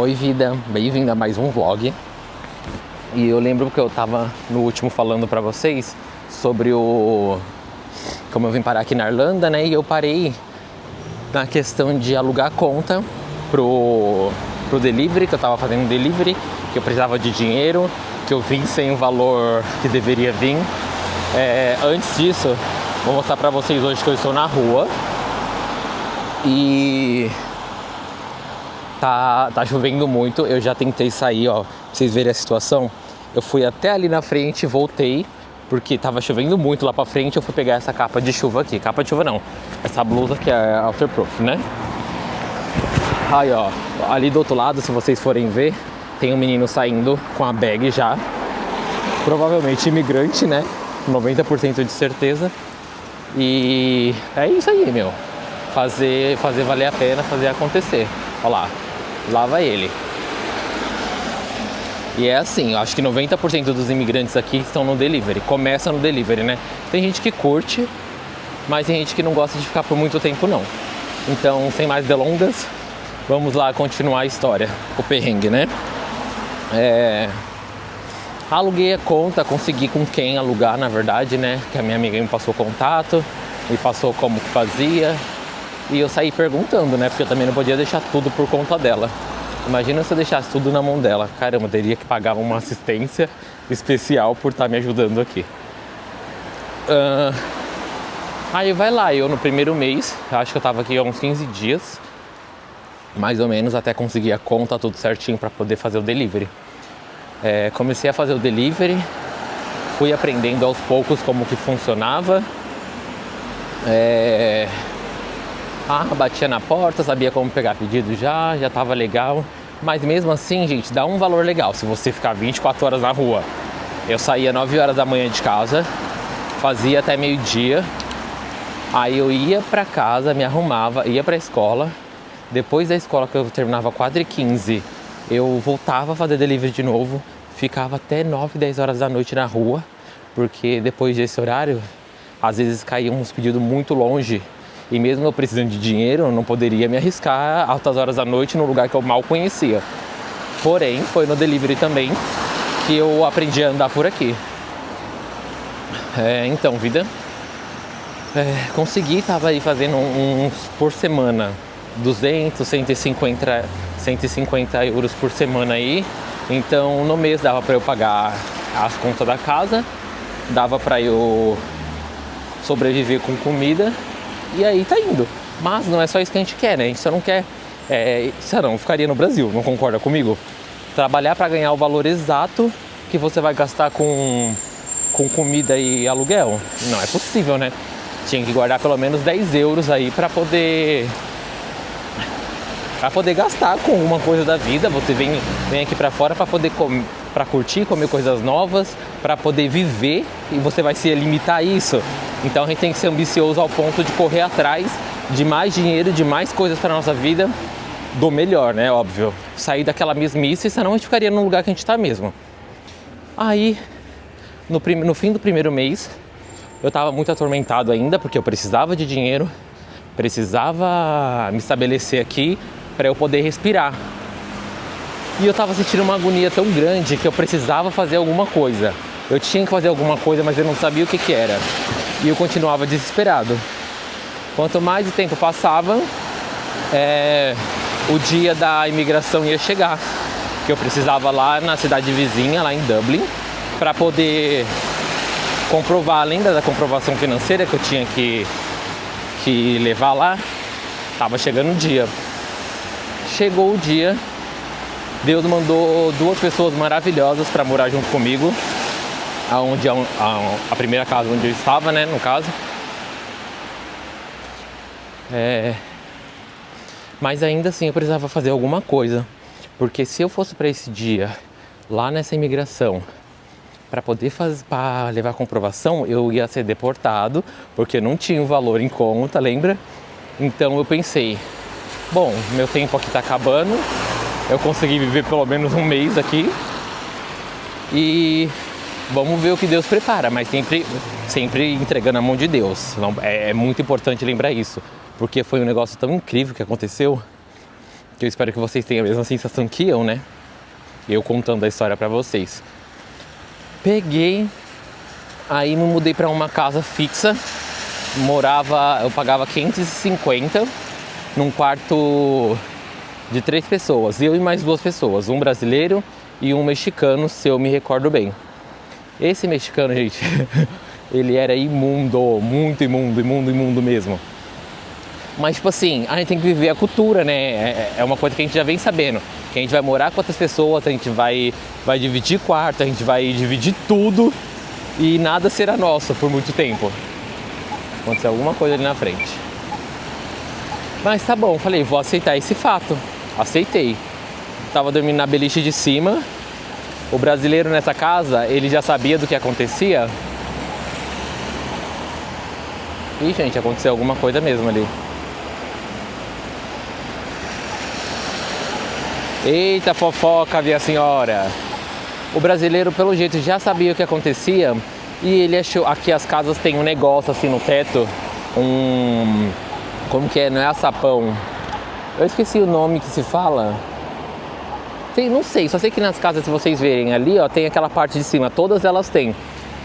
Oi vida, bem-vinda a mais um vlog. E eu lembro que eu tava no último falando pra vocês sobre como eu vim parar aqui na Irlanda, né? E eu parei na questão de alugar conta pro delivery, que eu tava fazendo delivery, que eu precisava de dinheiro, que eu vim sem o valor que deveria vir. Antes disso, vou mostrar pra vocês hoje que eu estou na rua e tá chovendo muito. Eu já tentei sair, ó, pra vocês verem a situação. Eu fui até ali na frente, voltei, porque tava chovendo muito lá pra frente. Eu fui pegar essa capa de chuva aqui, capa de chuva não, essa blusa que é waterproof, né? Aí ó, ali do outro lado, se vocês forem ver, tem um menino saindo com a bag já, provavelmente imigrante, né? 90% de certeza. E é isso aí, meu. Fazer valer a pena, fazer acontecer. Olha lá vai ele. E é assim, eu acho que 90% dos imigrantes aqui estão no delivery. Começa no delivery, né? Tem gente que curte, mas tem gente que não gosta de ficar por muito tempo, não. Então, sem mais delongas, vamos lá continuar a história, o perrengue, né? Aluguei a conta, consegui com quem alugar, na verdade, né? Que a minha amiga me passou o contato, me passou como que fazia. E eu saí perguntando, né? Porque eu também não podia deixar tudo por conta dela. Imagina se eu deixasse tudo na mão dela. Caramba, eu teria que pagar uma assistência especial por estar me ajudando aqui. Aí vai lá, eu no primeiro mês, acho que eu tava aqui há uns 15 dias, mais ou menos, até conseguir a conta tudo certinho para poder fazer o delivery. Comecei a fazer o delivery, fui aprendendo aos poucos como que funcionava. Batia na porta, sabia como pegar pedido já tava legal. Mas mesmo assim, gente, dá um valor legal se você ficar 24 horas na rua. Eu saía 9 horas da manhã de casa, fazia até meio-dia. Aí eu ia pra casa, me arrumava, ia pra escola. Depois da escola, que eu terminava 4h15, eu voltava a fazer delivery de novo. Ficava até 9, 10 horas da noite na rua, porque depois desse horário, às vezes caíam uns pedidos muito longe. E mesmo eu precisando de dinheiro, eu não poderia me arriscar altas horas da noite num lugar que eu mal conhecia. Porém, foi no delivery também que eu aprendi a andar por aqui. Então, vida, consegui, tava aí fazendo uns por semana, 200, 150 euros por semana aí. Então, no mês dava pra eu pagar as contas da casa, dava pra eu sobreviver com comida. E aí tá indo. Mas não é só isso que a gente quer, né? A gente só não quer... Isso não ficaria no Brasil, não concorda comigo? Trabalhar para ganhar o valor exato que você vai gastar com comida e aluguel. Não é possível, né? Tinha que guardar pelo menos 10 euros aí para poder gastar com alguma coisa da vida. Você vem aqui para fora para poder para curtir, comer coisas novas, para poder viver, e você vai se limitar a isso. Então a gente tem que ser ambicioso ao ponto de correr atrás de mais dinheiro, de mais coisas para nossa vida, do melhor, né? Óbvio. Sair daquela mesmice, senão a gente ficaria no lugar que a gente está mesmo. Aí, no fim do primeiro mês, eu estava muito atormentado ainda, porque eu precisava de dinheiro, precisava me estabelecer aqui para eu poder respirar. E eu estava sentindo uma agonia tão grande que eu precisava fazer alguma coisa. Eu tinha que fazer alguma coisa, mas eu não sabia o que era. E eu continuava desesperado. Quanto mais o tempo passava, o dia da imigração ia chegar. Que eu precisava lá na cidade vizinha, lá em Dublin, para poder comprovar, além da comprovação financeira que eu tinha que levar lá, estava chegando o dia. Chegou o dia, Deus mandou 2 pessoas maravilhosas para morar junto comigo, aonde a primeira casa onde eu estava, né, no caso. Mas ainda assim eu precisava fazer alguma coisa, porque se eu fosse para esse dia lá nessa imigração para poder para levar a comprovação, eu ia ser deportado, porque não tinha o valor em conta, lembra? Então eu pensei, bom, meu tempo aqui tá acabando, eu consegui viver pelo menos um mês aqui e vamos ver o que Deus prepara, mas sempre entregando a mão de Deus. É muito importante lembrar isso, porque foi um negócio tão incrível que aconteceu que eu espero que vocês tenham a mesma sensação que eu, né? Eu contando a história pra vocês. Peguei, aí me mudei pra uma casa fixa, eu pagava 550 num quarto de 3 pessoas, eu e mais 2 pessoas, um brasileiro e um mexicano, se eu me recordo bem. Esse mexicano, gente, ele era imundo, muito imundo mesmo. Mas, tipo assim, a gente tem que viver a cultura, né? É uma coisa que a gente já vem sabendo. Que a gente vai morar com outras pessoas, a gente vai dividir quarto, a gente vai dividir tudo e nada será nosso por muito tempo. Aconteceu alguma coisa ali na frente. Mas tá bom, falei, vou aceitar esse fato. Aceitei. Tava dormindo na beliche de cima. O brasileiro nessa casa, ele já sabia do que acontecia. Ih, gente, aconteceu alguma coisa mesmo ali. Eita fofoca, minha senhora. O brasileiro, pelo jeito, já sabia o que acontecia. E ele achou, aqui as casas têm um negócio assim no teto. Como que é? Não é açapão. Eu esqueci o nome que se fala. Não sei, só sei que nas casas, se vocês verem ali, ó, tem aquela parte de cima. Todas elas têm.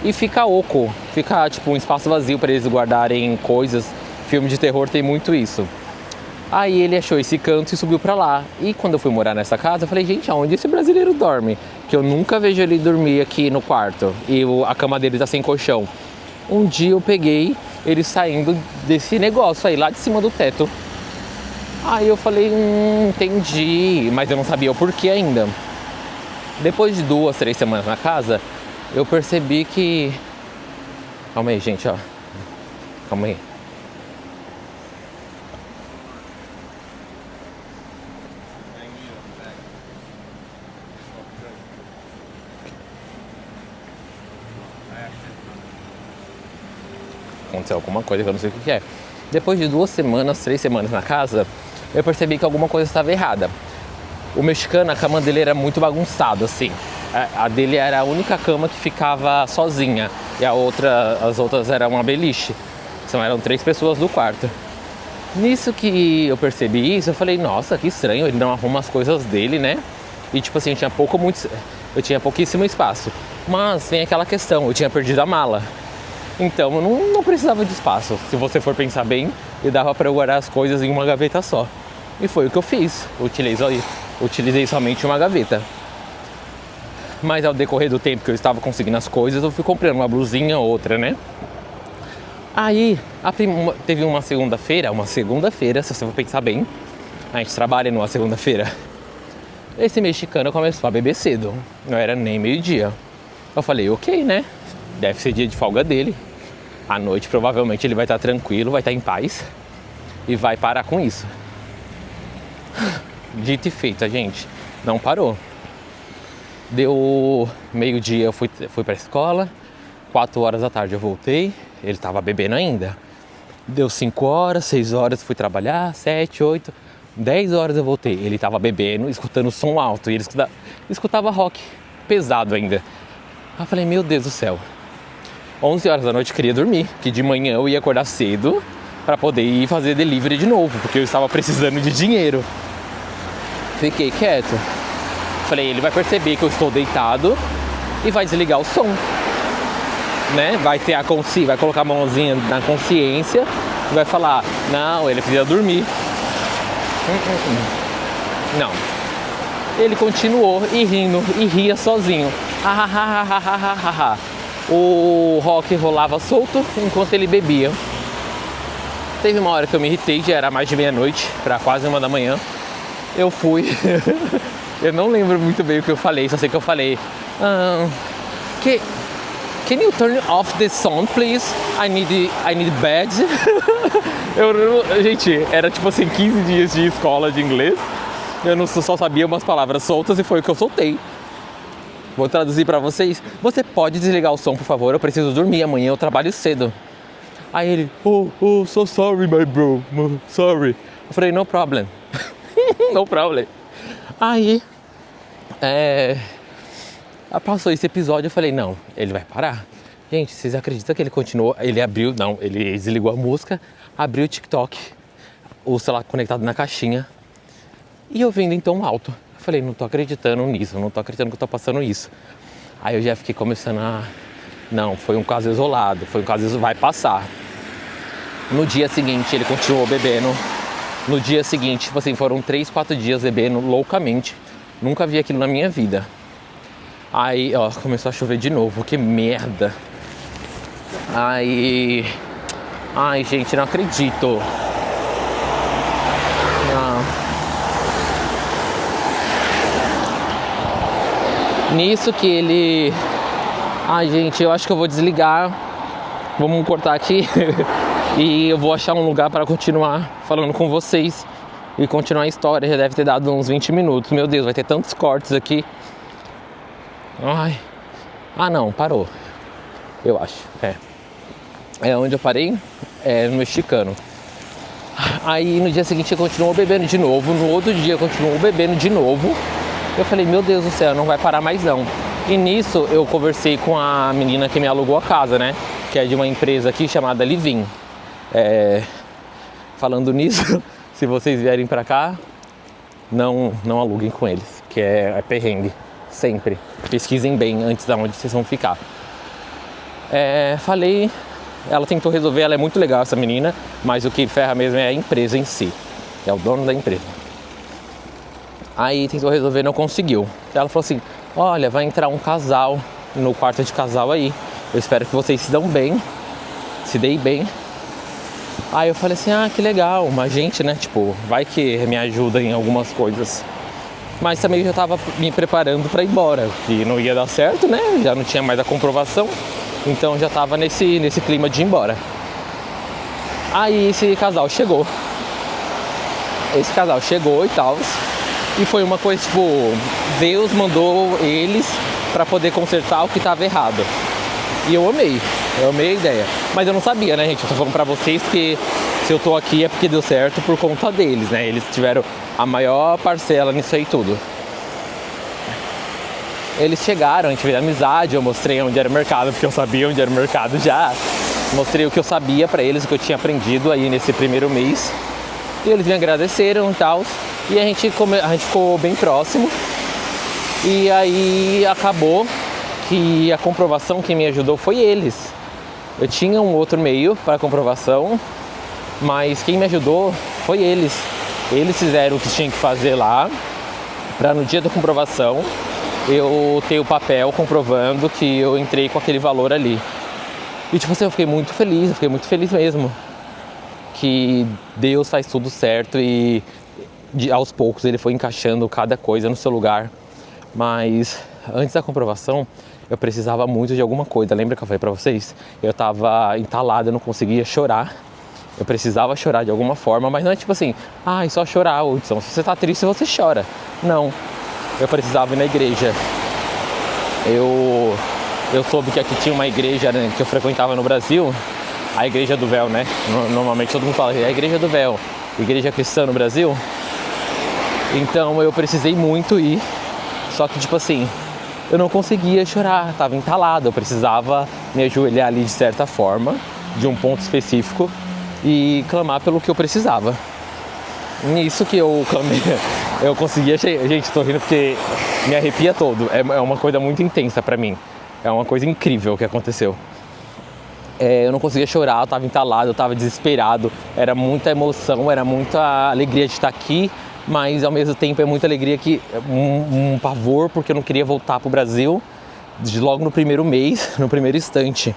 E fica oco. Fica tipo um espaço vazio para eles guardarem coisas. Filme de terror tem muito isso. Aí ele achou esse canto e subiu pra lá. E quando eu fui morar nessa casa, eu falei, gente, aonde esse brasileiro dorme? Que eu nunca vejo ele dormir aqui no quarto. E a cama dele tá sem colchão. Um dia eu peguei ele saindo desse negócio aí, lá de cima do teto. Aí eu falei, entendi. Mas eu não sabia o porquê ainda. Depois de 2, 3 semanas na casa, eu percebi que... Calma aí, gente, ó. Calma aí. Aconteceu alguma coisa que eu não sei o que é. Depois de 2 semanas, 3 semanas na casa, eu percebi que alguma coisa estava errada. O mexicano, a cama dele era muito bagunçada, assim. A dele era a única cama que ficava sozinha. E as outras eram uma beliche. Então eram 3 pessoas do quarto. Nisso que eu percebi isso, eu falei, nossa, que estranho, ele não arruma as coisas dele, né? E tipo assim, eu tinha pouquíssimo espaço. Mas tem aquela questão, eu tinha perdido a mala. Então eu não precisava de espaço. Se você for pensar bem, e dava para eu guardar as coisas em uma gaveta só. E foi o que eu fiz. Utilizei somente uma gaveta. Mas ao decorrer do tempo que eu estava conseguindo as coisas, eu fui comprando uma blusinha ou outra, né? Aí teve uma segunda-feira, se você for pensar bem. A gente trabalha numa segunda-feira. Esse mexicano começou a beber cedo. Não era nem meio-dia. Eu falei, ok, né? Deve ser dia de folga dele. À noite provavelmente ele vai estar tranquilo, vai estar em paz e vai parar com isso. Dito e feito, gente. Não parou. Deu meio-dia, eu fui pra escola. 4 horas da tarde eu voltei. Ele tava bebendo ainda. Deu 5 horas, 6 horas, fui trabalhar. 7, 8, 10 horas eu voltei. Ele tava bebendo, escutando som alto. E ele escutava rock pesado ainda. Eu falei, meu Deus do céu. 11 horas da noite eu queria dormir, que de manhã eu ia acordar cedo para poder ir fazer delivery de novo, porque eu estava precisando de dinheiro. Fiquei quieto. Falei, ele vai perceber que eu estou deitado e vai desligar o som, né? Vai colocar a mãozinha na consciência e vai falar, não, ele precisa dormir. Não. Ele continuou e rindo, e ria sozinho. O rock rolava solto enquanto ele bebia. Teve uma hora que eu me irritei, já era mais de meia-noite, para quase 1 da manhã. Eu fui. Eu não lembro muito bem o que eu falei, só sei que eu falei. Can you turn off the sound, please? I need bed. Gente, era tipo assim, 15 dias de escola de inglês. Eu só sabia umas palavras soltas e foi o que eu soltei. Vou traduzir pra vocês. Você pode desligar o som, por favor? Eu preciso dormir, amanhã eu trabalho cedo. Aí ele, so sorry, my bro, sorry. Eu falei, no problem. No problem. Aí, passou esse episódio, eu falei, não, ele vai parar. Gente, vocês acreditam que ele continuou? Ele desligou a música, abriu o TikTok, o celular conectado na caixinha. E eu vendo em tom alto. Eu falei, não tô acreditando nisso, não tô acreditando que eu tô passando isso. Aí eu já fiquei começando a... Não, foi um caso isolado, foi um caso isolado, vai passar. No dia seguinte ele continuou bebendo. No dia seguinte, tipo assim, foram 3, 4 dias bebendo loucamente. Nunca vi aquilo na minha vida. Aí, ó, começou a chover de novo, que merda. Aí... Ai, gente, não acredito. Nisso que ele... Ai, gente, eu acho que eu vou desligar. Vamos cortar aqui. E eu vou achar um lugar para continuar falando com vocês e continuar a história. Já deve ter dado uns 20 minutos. Meu Deus, vai ter tantos cortes aqui. Ai. Ah, não, parou. Eu acho, é onde eu parei, no mexicano. Aí no dia seguinte eu continuou bebendo de novo. No outro dia eu continuou bebendo de novo. Eu falei, meu Deus do céu, não vai parar mais não. E nisso eu conversei com a menina que me alugou a casa, né? Que é de uma empresa aqui chamada Livin. Falando nisso, se vocês vierem pra cá, não aluguem com eles, que é perrengue, sempre. Pesquisem bem antes de onde vocês vão ficar. Falei, ela tentou resolver, ela é muito legal essa menina, mas o que ferra mesmo é a empresa em si, é o dono da empresa. Aí tentou resolver, não conseguiu. Ela falou assim, olha, vai entrar um casal no quarto de casal aí. Eu espero que vocês se deem bem. Aí eu falei assim, que legal, uma gente, né, tipo, vai que me ajuda em algumas coisas. Mas também eu já tava me preparando pra ir embora, que não ia dar certo, né, já não tinha mais a comprovação. Então já tava nesse clima de ir embora. Aí esse casal chegou e tal. E foi uma coisa, tipo, Deus mandou eles pra poder consertar o que tava errado. E eu amei a ideia. Mas eu não sabia, né, gente? Eu tô falando pra vocês que se eu tô aqui é porque deu certo por conta deles, né? Eles tiveram a maior parcela nisso aí tudo. Eles chegaram, a gente fez amizade, eu mostrei onde era o mercado, porque eu sabia onde era o mercado já. Mostrei o que eu sabia pra eles, o que eu tinha aprendido aí nesse primeiro mês. E eles me agradeceram e tal. E a gente ficou bem próximo. E aí acabou que a comprovação, quem me ajudou foi eles. Eu tinha um outro meio para comprovação, mas quem me ajudou foi eles. Eles fizeram o que tinha que fazer lá, para no dia da comprovação eu ter o papel comprovando que eu entrei com aquele valor ali. E tipo assim, eu fiquei muito feliz mesmo. Que Deus faz tudo certo e aos poucos ele foi encaixando cada coisa no seu lugar. Mas antes da comprovação eu precisava muito de alguma coisa. Lembra que eu falei pra vocês? Eu tava entalado, eu não conseguia chorar. Eu precisava chorar de alguma forma, mas não é tipo assim, só chorar, Hudson. Se você tá triste, você chora. Não, eu precisava ir na igreja. Eu soube que aqui tinha uma igreja, né, que eu frequentava no Brasil, a Igreja do Véu, né? Normalmente todo mundo fala a Igreja do Véu, igreja cristã no Brasil. Então eu precisei muito ir, só que tipo assim, eu não conseguia chorar, tava entalado, eu precisava me ajoelhar ali de certa forma, de um ponto específico, e clamar pelo que eu precisava. Nisso que eu clamei, eu conseguia, gente, tô rindo porque me arrepia todo, é uma coisa muito intensa pra mim, é uma coisa incrível que aconteceu. Eu não conseguia chorar, eu tava entalado, eu tava desesperado, era muita emoção, era muita alegria de estar aqui, mas ao mesmo tempo é muita alegria que um pavor, porque eu não queria voltar pro Brasil logo no primeiro mês, no primeiro instante.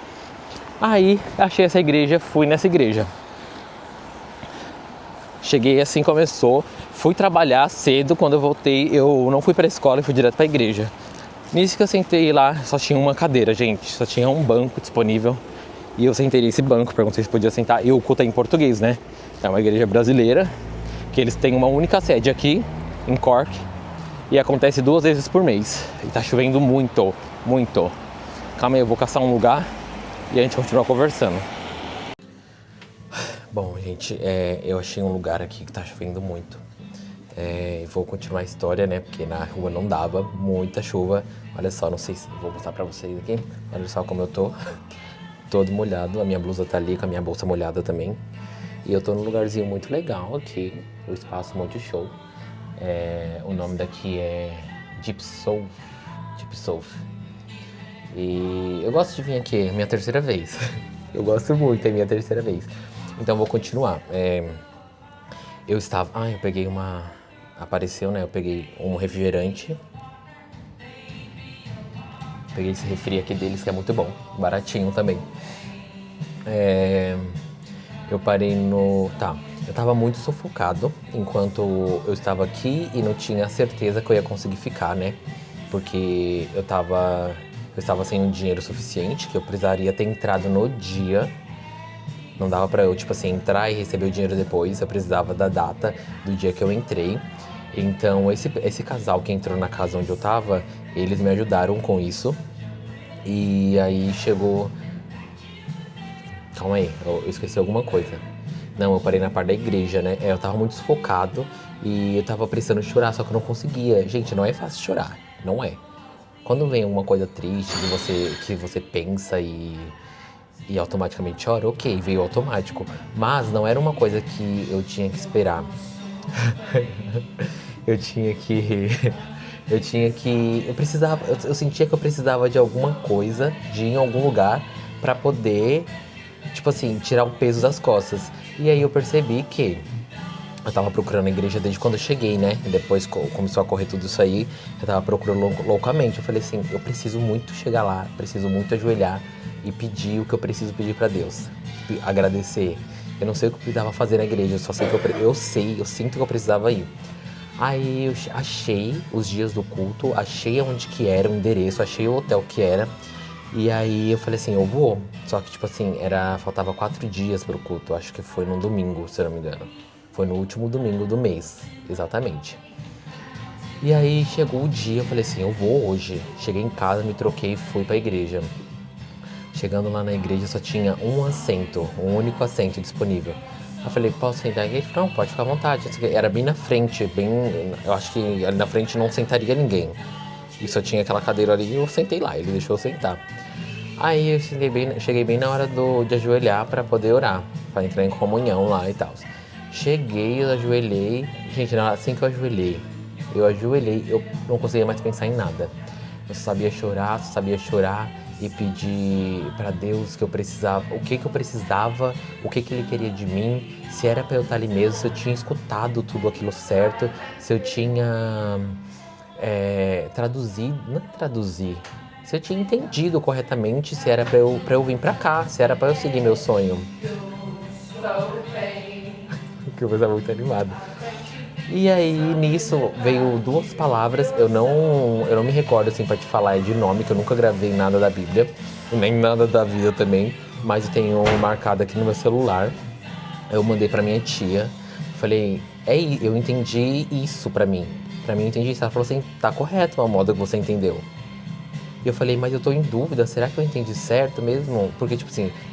Aí achei essa igreja, fui nessa igreja. Cheguei assim, começou, fui trabalhar cedo. Quando eu voltei, eu não fui pra escola, eu fui direto pra igreja. Nisso que eu sentei lá, só tinha uma cadeira, gente, só tinha um banco disponível. E eu sentei nesse banco, perguntei se podia sentar. E o culto é em português, né? É uma igreja brasileira, que eles têm uma única sede aqui, em Cork. E acontece 2 vezes por mês. E tá chovendo muito, muito. Calma aí, eu vou caçar um lugar e a gente continua conversando. Bom, gente, eu achei um lugar aqui que tá chovendo muito. Vou continuar a história, né? Porque na rua não dava, muita chuva. Olha só, não sei se vou mostrar pra vocês aqui. Olha só como eu tô. Todo molhado, a minha blusa tá ali com a minha bolsa molhada também. E eu tô num lugarzinho muito legal aqui, o Espaço Monte Show. O nome daqui é Deep South. Deep South. E eu gosto de vir aqui, é minha terceira vez. Eu gosto muito, é minha terceira vez. Então vou continuar. Eu peguei apareceu, né? Eu peguei um refrigerante. Peguei esse refri aqui deles, que é muito bom. Baratinho também. Eu parei eu tava muito sufocado enquanto eu estava aqui e não tinha certeza que eu ia conseguir ficar, né? Porque eu estava sem um dinheiro suficiente, que eu precisaria ter entrado no dia. Não dava pra eu, entrar e receber o dinheiro depois. Eu precisava da data do dia que eu entrei. Então, esse casal que entrou na casa onde eu tava, eles me ajudaram com isso. E aí chegou... Calma aí, eu esqueci alguma coisa. Não, eu parei na parte da igreja, né? Eu tava muito sufocado e eu tava precisando chorar, só que eu não conseguia. Gente, não é fácil chorar, não é. Quando vem alguma coisa triste que você pensa e automaticamente chora, ok, veio automático. Mas não era uma coisa que eu tinha que esperar. Eu sentia que eu precisava de alguma coisa, de ir em algum lugar pra poder, tirar o peso das costas. E aí eu percebi que eu tava procurando a igreja desde quando eu cheguei, né? E depois começou a correr tudo isso aí, eu tava procurando loucamente. Eu falei assim, eu preciso muito chegar lá, preciso muito ajoelhar e pedir o que eu preciso pedir pra Deus. Agradecer. Eu não sei o que eu precisava fazer na igreja, eu só sei que eu sinto que eu precisava ir. Aí eu achei os dias do culto, achei onde que era o endereço, achei o hotel que era. E aí eu falei assim, eu vou. Só que faltava 4 dias pro culto, acho que foi num domingo, se eu não me engano. Foi no último domingo do mês, exatamente. E aí chegou o dia, eu falei assim, eu vou hoje. Cheguei em casa, me troquei e fui pra igreja. Chegando lá na igreja só tinha um único assento disponível. Eu falei, posso sentar aqui? Não, pode ficar à vontade. Era bem na frente, eu acho que ali na frente não sentaria ninguém. E só tinha aquela cadeira ali e eu sentei lá, ele deixou eu sentar. Aí eu cheguei bem na hora de ajoelhar pra poder orar, pra entrar em comunhão lá e tal. Cheguei, eu ajoelhei. Gente, assim que eu ajoelhei, eu não conseguia mais pensar em nada. Eu só sabia chorar e pedir pra Deus que eu precisava, o que eu precisava, o que Ele queria de mim, se era pra eu estar ali mesmo, se eu tinha escutado tudo aquilo certo, se eu tinha se eu tinha entendido corretamente, se era pra eu vir pra cá, se era pra eu seguir meu sonho. Que eu estava muito animado. E aí, nisso, veio 2 palavras, eu não me recordo, assim, pra te falar de nome, que eu nunca gravei nada da Bíblia, nem nada da vida também, mas eu tenho marcado aqui no meu celular. Eu mandei pra minha tia, falei, eu entendi isso pra mim, eu entendi isso. Ela falou assim, tá correto a moda que você entendeu. E eu falei, mas eu tô em dúvida, será que eu entendi certo mesmo? Porque,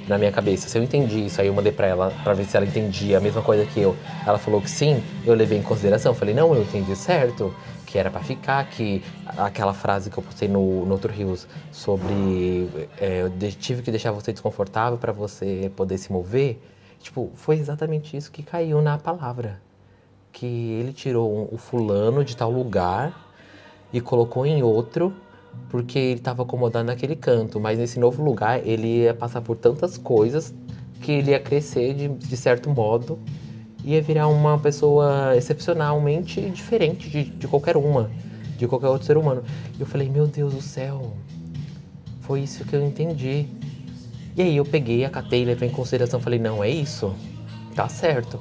na minha cabeça, se eu entendi isso, aí eu mandei pra ela pra ver se ela entendia a mesma coisa que eu. Ela falou que sim, eu levei em consideração. Eu falei, não, eu entendi certo, que era pra ficar, que aquela frase que eu postei no Outro Rios sobre eu tive que deixar você desconfortável pra você poder se mover. Foi exatamente isso que caiu na palavra. Que ele tirou o fulano de tal lugar e colocou em outro, porque ele estava acomodado naquele canto, mas nesse novo lugar ele ia passar por tantas coisas que ele ia crescer de certo modo, ia virar uma pessoa excepcionalmente diferente de qualquer outro ser humano. E eu falei, meu Deus do céu, foi isso que eu entendi. E aí eu peguei, acatei, levei em consideração, falei, não, é isso, tá certo.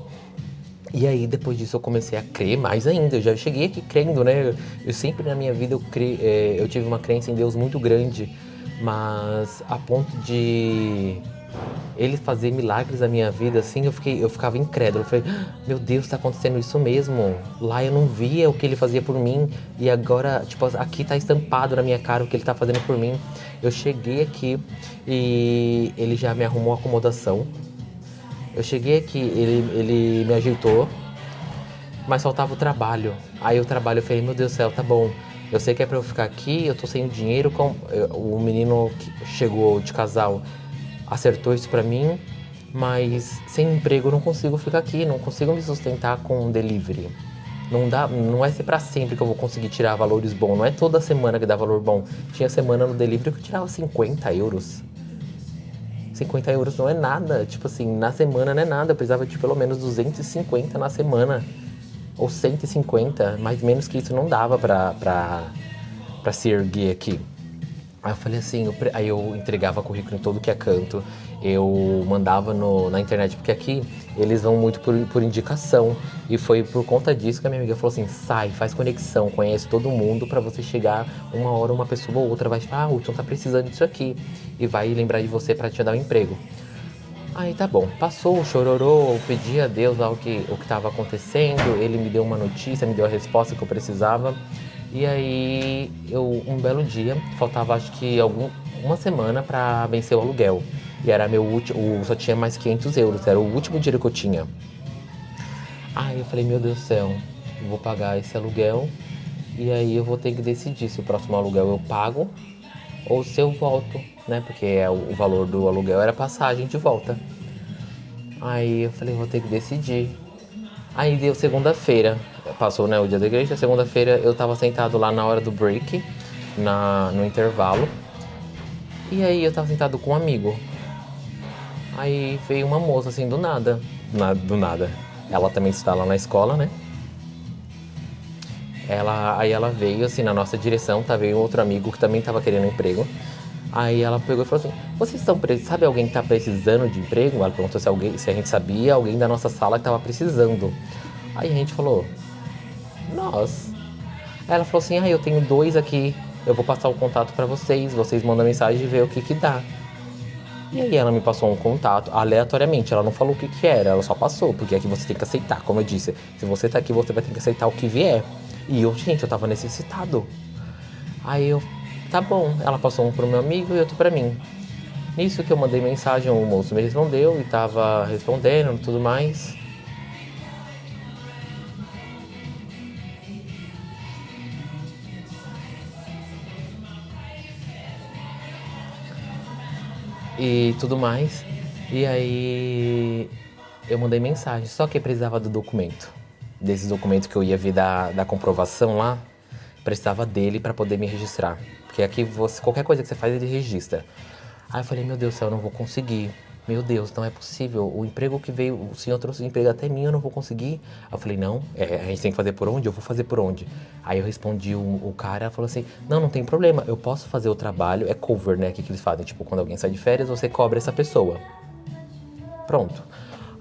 E aí, depois disso, eu comecei a crer mais ainda. Eu já cheguei aqui crendo, né? Eu sempre na minha vida eu tive uma crença em Deus muito grande, mas a ponto de Ele fazer milagres na minha vida, assim, eu ficava incrédulo. Eu falei, meu Deus, tá acontecendo isso mesmo. Lá eu não via o que Ele fazia por mim e agora, aqui tá estampado na minha cara o que Ele tá fazendo por mim. Eu cheguei aqui e Ele já me arrumou acomodação. Eu cheguei aqui, ele me ajeitou, mas faltava o trabalho. Aí o trabalho, eu falei, meu Deus do céu, tá bom. Eu sei que é pra eu ficar aqui, eu tô sem dinheiro. O menino que chegou de casal acertou isso pra mim, mas sem emprego eu não consigo ficar aqui, não consigo me sustentar com delivery. Não dá, não vai ser pra sempre que eu vou conseguir tirar valores bons. Não é toda semana que dá valor bom. Tinha semana no delivery que eu tirava 50 euros. 50 euros não é nada. Tipo assim, na semana não é nada. Eu precisava de pelo menos 250 na semana. Ou 150. Mais menos que isso não dava pra se erguer aqui. Aí eu falei assim, aí eu entregava currículo em todo que é canto, eu mandava na internet, porque aqui eles vão muito por indicação. E foi por conta disso que a minha amiga falou assim, sai, faz conexão, conhece todo mundo pra você chegar uma hora, uma pessoa ou outra vai falar, ah, o Hudson tá precisando disso aqui. E vai lembrar de você pra te dar um emprego. Aí tá bom, passou o chororô, eu pedi a Deus lá o que tava acontecendo, ele me deu uma notícia, me deu a resposta que eu precisava. E aí, um belo dia, faltava acho que uma semana pra vencer o aluguel. E era meu último, só tinha mais 500 euros, era o último dinheiro que eu tinha. Aí eu falei, meu Deus do céu, eu vou pagar esse aluguel e aí eu vou ter que decidir se o próximo aluguel eu pago ou se eu volto, né? Porque o valor do aluguel era passagem de volta. Aí eu falei, vou ter que decidir. Aí deu segunda-feira, passou, né, o dia da igreja, segunda-feira eu tava sentado lá na hora do break, no intervalo, e aí eu tava sentado com um amigo. Aí veio uma moça assim do nada, do nada. Ela também está lá na escola, né? Aí ela veio assim na nossa direção, tá? Veio outro amigo que também tava querendo emprego. Aí ela pegou e falou assim, vocês sabe alguém que tá precisando de emprego? Ela perguntou se a gente sabia alguém da nossa sala que tava precisando. Aí a gente falou, nós. Aí ela falou assim, eu tenho 2 aqui, eu vou passar o contato pra vocês mandam mensagem e vê o que dá. E aí ela me passou um contato, aleatoriamente, ela não falou o que era, ela só passou, porque aqui você tem que aceitar, como eu disse, se você tá aqui você vai ter que aceitar o que vier. E eu tava necessitado. Aí tá bom, ela passou um pro meu amigo e outro pra mim. Nisso que eu mandei mensagem, o moço me respondeu e tava respondendo e tudo mais. E tudo mais. E aí eu mandei mensagem, só que precisava do documento. Desses documentos que eu ia ver da comprovação lá, precisava dele para poder me registrar. Porque aqui qualquer coisa que você faz, ele registra. Aí eu falei, meu Deus do céu, eu não vou conseguir. Meu Deus, não é possível. O emprego que veio, o senhor trouxe o emprego até mim, eu não vou conseguir. Aí eu falei, não, a gente tem que fazer por onde? Eu vou fazer por onde? Aí eu respondi, o cara falou assim, não tem problema, eu posso fazer o trabalho, é cover, né, que eles fazem. Tipo, quando alguém sai de férias, você cobra essa pessoa. Pronto.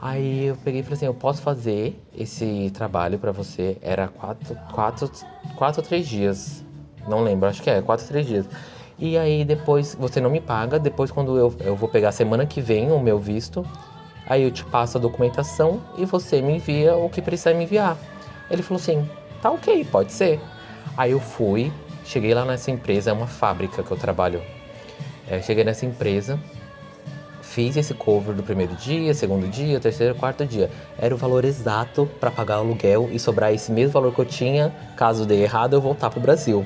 Aí eu peguei e falei assim, eu posso fazer esse trabalho pra você, era 4 ou 3 dias, não lembro, acho que 4 ou 3 dias. E aí depois você não me paga, depois quando eu vou pegar semana que vem o meu visto, aí eu te passo a documentação e você me envia o que precisa me enviar. Ele falou assim, tá ok, pode ser. Aí eu fui, cheguei lá nessa empresa, é uma fábrica que eu trabalho. Cheguei nessa empresa, fiz esse cover do primeiro dia, segundo dia, terceiro, quarto dia. Era o valor exato para pagar o aluguel e sobrar esse mesmo valor que eu tinha, caso dê errado, eu voltar pro Brasil.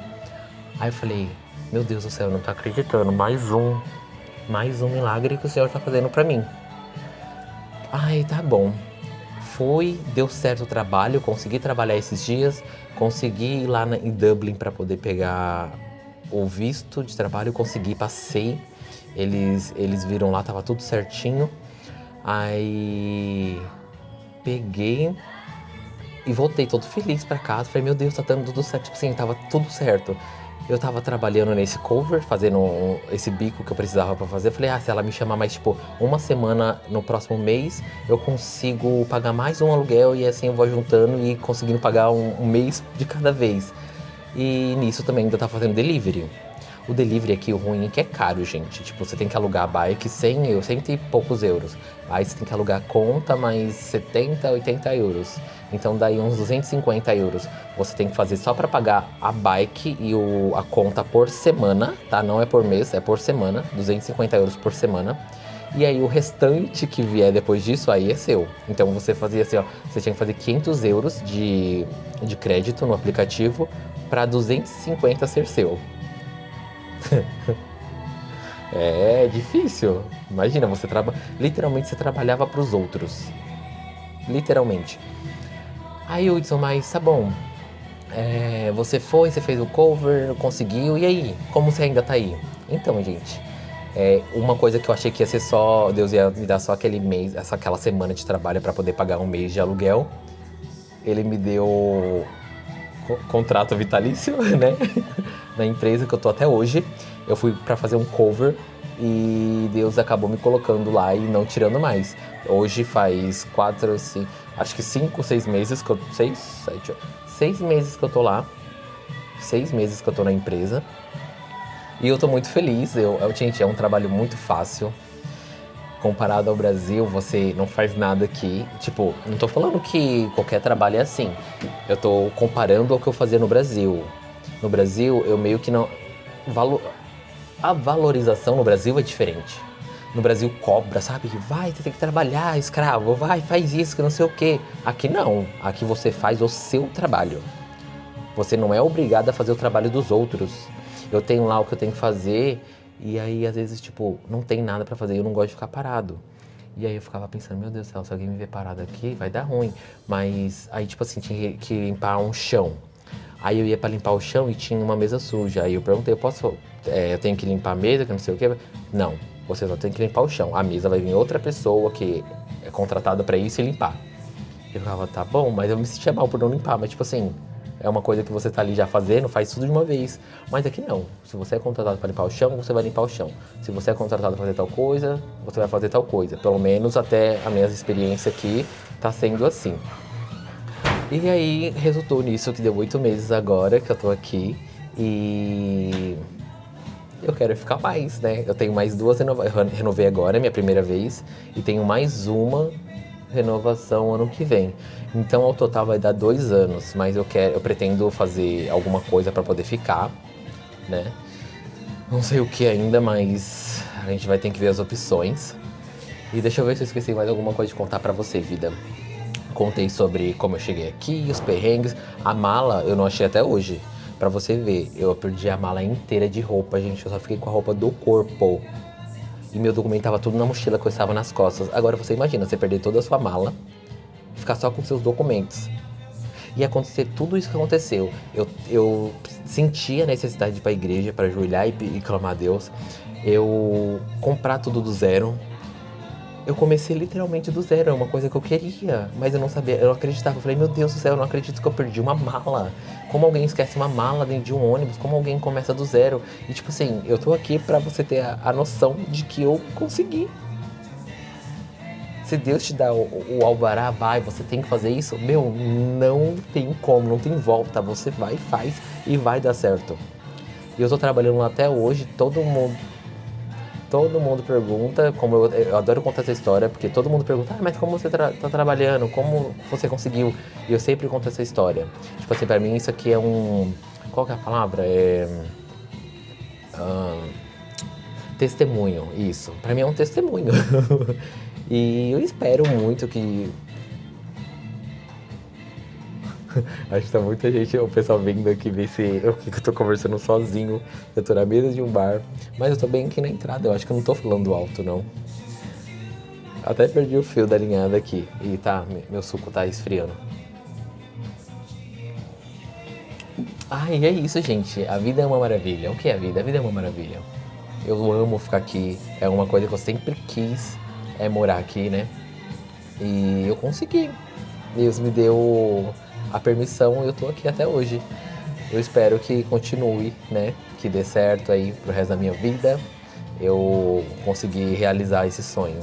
Aí eu falei, meu Deus do céu, eu não tô acreditando, mais um milagre que o Senhor tá fazendo pra mim. Ai, tá bom. Deu certo o trabalho, consegui trabalhar esses dias, consegui ir lá em Dublin pra poder pegar o visto de trabalho, consegui, passei. Eles viram lá, tava tudo certinho. Aí peguei e voltei todo feliz pra casa. Falei, meu Deus, tá dando tudo certo. Tipo assim, tava tudo certo. Eu tava trabalhando nesse cover, fazendo esse bico que eu precisava pra fazer. Eu falei, se ela me chamar mais, tipo, uma semana no próximo mês, eu consigo pagar mais um aluguel e assim eu vou juntando e conseguindo pagar um mês de cada vez. E nisso também ainda tá fazendo delivery. O delivery aqui, o ruim é que é caro, gente. Tipo, você tem que alugar a bike 100 e poucos euros. Aí você tem que alugar a conta mais 70, 80 euros. Então daí uns 250 euros. Você tem que fazer só pra pagar a bike e a conta por semana, tá? Não é por mês, é por semana. 250 euros por semana. E aí o restante que vier depois disso, aí é seu. Então você fazia assim, você tinha que fazer 500 euros de crédito no aplicativo pra 250 ser seu. É difícil. Imagina, literalmente você trabalhava para os outros. Literalmente. Aí o Hudson, mas tá bom. Você foi, você fez o cover, conseguiu, e aí? Como você ainda tá aí? Então, gente, uma coisa que eu achei que ia ser só, Deus ia me dar só aquele mês, aquela semana de trabalho pra poder pagar um mês de aluguel. Ele me deu contrato vitalício, né? Na empresa que eu tô até hoje. Eu fui pra fazer um cover e Deus acabou me colocando lá e não tirando mais. Hoje faz 4, 5, acho que 5, 6 meses que eu... 6, 7, 6 meses que eu tô lá. 6 meses que eu tô na empresa. E eu tô muito feliz. Gente, é um trabalho muito fácil. Comparado ao Brasil, você não faz nada aqui. Tipo, não tô falando que qualquer trabalho é assim. Eu tô comparando ao que eu fazia no Brasil. No Brasil, eu meio que não... A valorização no Brasil é diferente. No Brasil cobra, sabe? Vai, você tem que trabalhar, escravo. Vai, faz isso, que não sei o quê. Aqui não. Aqui você faz o seu trabalho. Você não é obrigado a fazer o trabalho dos outros. Eu tenho lá o que eu tenho que fazer... E aí, às vezes, tipo, não tem nada pra fazer e eu não gosto de ficar parado. E aí eu ficava pensando, meu Deus do céu, se alguém me ver parado aqui, vai dar ruim. Mas aí, tipo assim, tinha que limpar um chão. Aí eu ia pra limpar o chão e tinha uma mesa suja. Aí eu perguntei, eu tenho que limpar a mesa, que não sei o quê? Não, você só tem que limpar o chão. A mesa vai vir outra pessoa que é contratada pra isso e limpar. Eu ficava, tá bom, mas eu me sentia mal por não limpar. Mas, tipo assim, é uma coisa que você tá ali já fazendo, faz tudo de uma vez. Mas aqui não. Se você é contratado para limpar o chão, você vai limpar o chão. Se você é contratado para fazer tal coisa, você vai fazer tal coisa. Pelo menos até a minha experiência aqui tá sendo assim. E aí resultou nisso que deu 8 meses agora que eu tô aqui. E eu quero ficar mais, né? Eu tenho mais 2 renovei agora, minha primeira vez. E tenho mais uma renovação ano que vem. Então ao total vai dar 2 anos, mas eu pretendo fazer alguma coisa para poder ficar, né? Não sei o que ainda, mas a gente vai ter que ver as opções. E deixa eu ver se eu esqueci mais alguma coisa de contar para você, vida. Contei sobre como eu cheguei aqui, os perrengues. A mala eu não achei até hoje. Pra você ver, eu perdi a mala inteira de roupa, gente. Eu só fiquei com a roupa do corpo. E meu documento tava tudo na mochila que eu estava nas costas. Agora você imagina, você perder toda a sua mala, ficar só com seus documentos. E acontecer tudo isso que aconteceu. Eu senti a necessidade de ir pra igreja, para ajoelhar e clamar a Deus. Eu comprar tudo do zero. Eu comecei literalmente do zero, é uma coisa que eu queria, mas eu não sabia, eu não acreditava. Eu falei, meu Deus do céu, eu não acredito que eu perdi uma mala. Como alguém esquece uma mala dentro de um ônibus? Como alguém começa do zero? E tipo assim, eu tô aqui pra você ter a noção de que eu consegui. Se Deus te dá o alvará, vai, você tem que fazer isso, meu, não tem como, não tem volta. Você vai, faz e vai dar certo. E eu tô trabalhando lá até hoje, todo mundo pergunta, como eu adoro contar essa história, porque todo mundo pergunta, mas como você tá trabalhando, como você conseguiu? E eu sempre conto essa história. Tipo assim, pra mim isso aqui é qual que é a palavra? Testemunho, isso. Pra mim é um testemunho. E eu espero muito que... Acho que tá muita gente, o pessoal vindo aqui ver se eu tô conversando sozinho. Eu tô na mesa de um bar, mas eu tô bem aqui na entrada. Eu acho que eu não tô falando alto, não. Até perdi o fio da linhada aqui. E tá, meu suco tá esfriando. Ai, é isso, gente. A vida é uma maravilha. O que é a vida? A vida é uma maravilha. Eu amo ficar aqui. É uma coisa que eu sempre quis, morar aqui, né? E eu consegui. Deus me deu a permissão e eu tô aqui até hoje. Eu espero que continue, né? Que dê certo aí pro resto da minha vida. Eu consegui realizar esse sonho.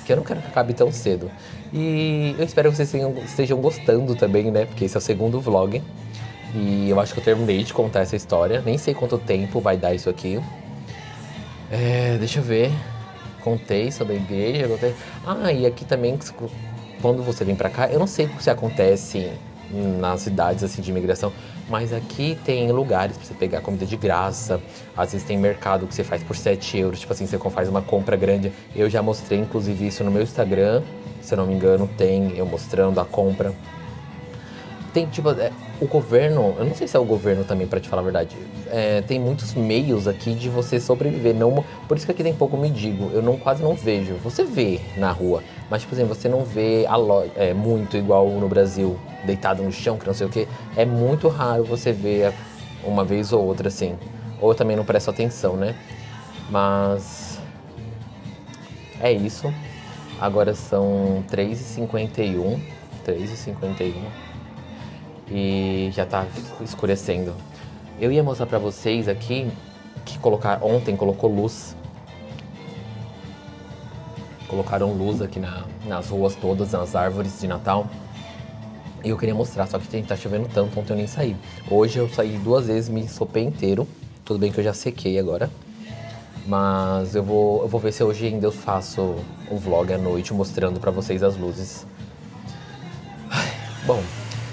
Que eu não quero que acabe tão cedo. E eu espero que vocês estejam gostando também, né? Porque esse é o segundo vlog. E eu acho que eu terminei de contar essa história. Nem sei quanto tempo vai dar isso aqui. Deixa eu ver. Contei sobre a igreja. E aqui também, quando você vem pra cá, eu não sei se acontece nas cidades assim de imigração, mas aqui tem lugares pra você pegar comida de graça. Às vezes tem mercado que você faz por 7 euros. Tipo assim, você faz uma compra grande. Eu já mostrei, inclusive, isso no meu Instagram. Se eu não me engano, tem eu mostrando a compra. tem, tipo, o governo, eu não sei se é o governo também, pra te falar a verdade, tem muitos meios aqui de você sobreviver, não, por isso que aqui tem pouco mendigo, eu quase não vejo, você vê na rua, mas, tipo assim, você não vê muito igual no Brasil, deitado no chão, que não sei o que, é muito raro você ver uma vez ou outra, assim, ou eu também não presto atenção, né, mas é isso, agora são 3h51, 3h51, e já tá escurecendo. Eu ia mostrar pra vocês aqui que ontem colocou luz. Colocaram luz aqui nas ruas todas, nas árvores de Natal. E eu queria mostrar, só que tá chovendo tanto, ontem eu nem saí. Hoje eu saí 2 vezes, me ensopei inteiro. Tudo bem que eu já sequei agora. Mas eu vou ver se hoje ainda eu faço um vlog à noite mostrando pra vocês as luzes. Bom,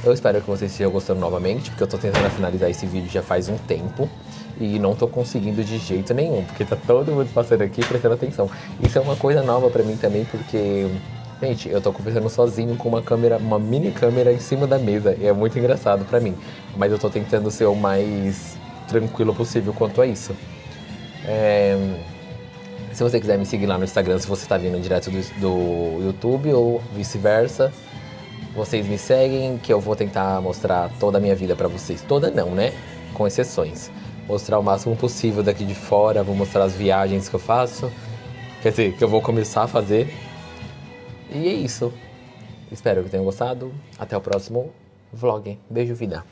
eu espero que vocês estejam gostando novamente, porque eu tô tentando finalizar esse vídeo já faz um tempo e não tô conseguindo de jeito nenhum, porque tá todo mundo passando aqui prestando atenção. Isso é uma coisa nova pra mim também, porque, gente, eu tô conversando sozinho com uma mini câmera em cima da mesa, e é muito engraçado pra mim, mas eu tô tentando ser o mais tranquilo possível quanto a isso. Se você quiser me seguir lá no Instagram, se você tá vindo direto do YouTube ou vice-versa, vocês me seguem, que eu vou tentar mostrar toda a minha vida pra vocês. Toda não, né? Com exceções. Mostrar o máximo possível daqui de fora, vou mostrar as viagens que eu faço. Quer dizer, que eu vou começar a fazer. E é isso. Espero que tenham gostado. Até o próximo vlog. Beijo, vida.